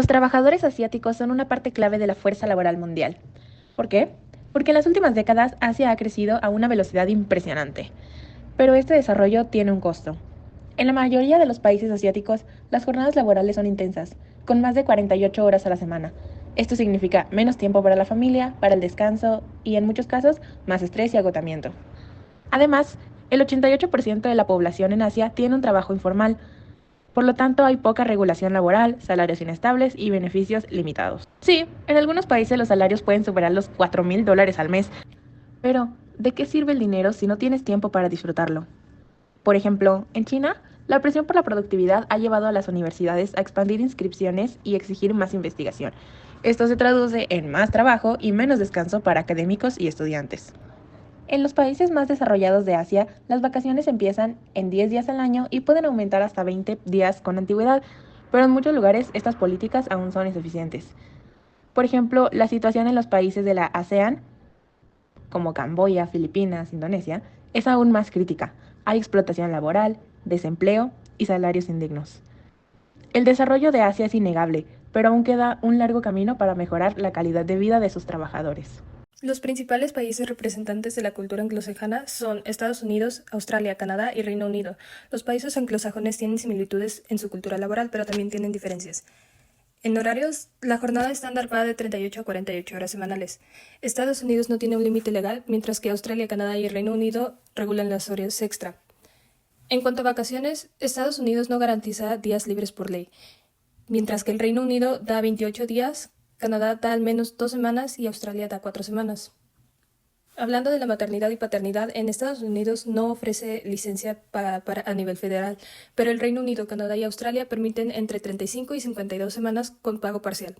Los trabajadores asiáticos son una parte clave de la fuerza laboral mundial. ¿Por qué? Porque en las últimas décadas Asia ha crecido a una velocidad impresionante. Pero este desarrollo tiene un costo. En la mayoría de los países asiáticos, las jornadas laborales son intensas, con más de 48 horas a la semana. Esto significa menos tiempo para la familia, para el descanso y, en muchos casos, más estrés y agotamiento. Además, el 88% de la población en Asia tiene un trabajo informal, por lo tanto hay poca regulación laboral, salarios inestables y beneficios limitados. Sí, en algunos países los salarios pueden superar los $4,000 al mes, pero ¿de qué sirve el dinero si no tienes tiempo para disfrutarlo? Por ejemplo, en China, la presión por la productividad ha llevado a las universidades a expandir inscripciones y exigir más investigación. Esto se traduce en más trabajo y menos descanso para académicos y estudiantes. En los países más desarrollados de Asia, las vacaciones empiezan en 10 días al año y pueden aumentar hasta 20 días con antigüedad, pero en muchos lugares estas políticas aún son insuficientes. Por ejemplo, la situación en los países de la ASEAN, como Camboya, Filipinas, Indonesia, es aún más crítica. Hay explotación laboral, desempleo y salarios indignos. El desarrollo de Asia es innegable, pero aún queda un largo camino para mejorar la calidad de vida de sus trabajadores. Los principales países representantes de la cultura anglosajona son Estados Unidos, Australia, Canadá y Reino Unido. Los países anglosajones tienen similitudes en su cultura laboral, pero también tienen diferencias. En horarios, la jornada estándar va de 38 a 48 horas semanales. Estados Unidos no tiene un límite legal, mientras que Australia, Canadá y Reino Unido regulan las horas extra. En cuanto a vacaciones, Estados Unidos no garantiza días libres por ley, mientras que el Reino Unido da 28 días, Canadá da al menos 2 semanas y Australia da 4 semanas. Hablando de la maternidad y paternidad, en Estados Unidos no ofrece licencia a nivel federal, pero el Reino Unido, Canadá y Australia permiten entre 35 y 52 semanas con pago parcial.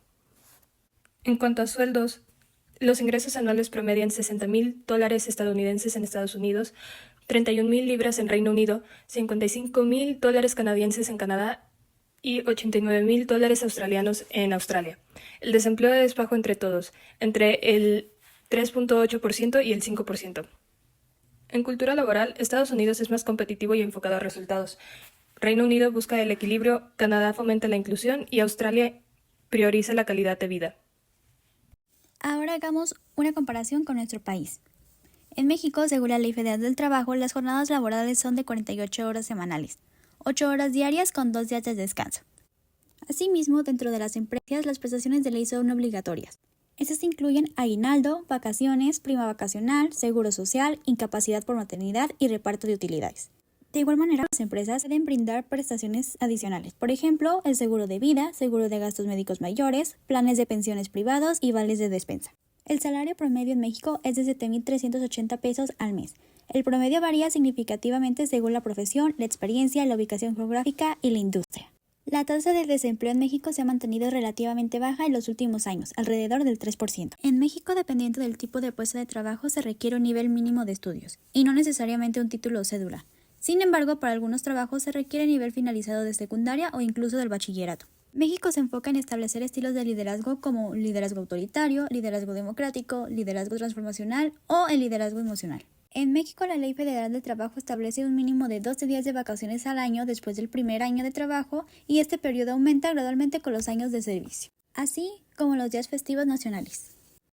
En cuanto a sueldos, los ingresos anuales promedian $60,000 estadounidenses en Estados Unidos, 31,000 libras en Reino Unido, $55,000 canadienses en Canadá y $89,000 australianos en Australia. El desempleo es bajo entre todos, entre el 3,8% y el 5%. En cultura laboral, Estados Unidos es más competitivo y enfocado a resultados. Reino Unido busca el equilibrio, Canadá fomenta la inclusión y Australia prioriza la calidad de vida. Ahora hagamos una comparación con nuestro país. En México, según la Ley Federal del Trabajo, las jornadas laborales son de 48 horas semanales, 8 horas diarias con 2 días de descanso. Asimismo, dentro de las empresas, las prestaciones de ley son obligatorias. Estas incluyen aguinaldo, vacaciones, prima vacacional, seguro social, incapacidad por maternidad y reparto de utilidades. De igual manera, las empresas deben brindar prestaciones adicionales, por ejemplo, el seguro de vida, seguro de gastos médicos mayores, planes de pensiones privados y vales de despensa. El salario promedio en México es de 7,380 pesos al mes. El promedio varía significativamente según la profesión, la experiencia, la ubicación geográfica y la industria. La tasa de desempleo en México se ha mantenido relativamente baja en los últimos años, alrededor del 3%. En México, dependiendo del tipo de puesto de trabajo, se requiere un nivel mínimo de estudios, y no necesariamente un título o cédula. Sin embargo, para algunos trabajos se requiere nivel finalizado de secundaria o incluso del bachillerato. México se enfoca en establecer estilos de liderazgo como liderazgo autoritario, liderazgo democrático, liderazgo transformacional o el liderazgo emocional. En México, la Ley Federal del Trabajo establece un mínimo de 12 días de vacaciones al año después del primer año de trabajo y este periodo aumenta gradualmente con los años de servicio, así como los días festivos nacionales.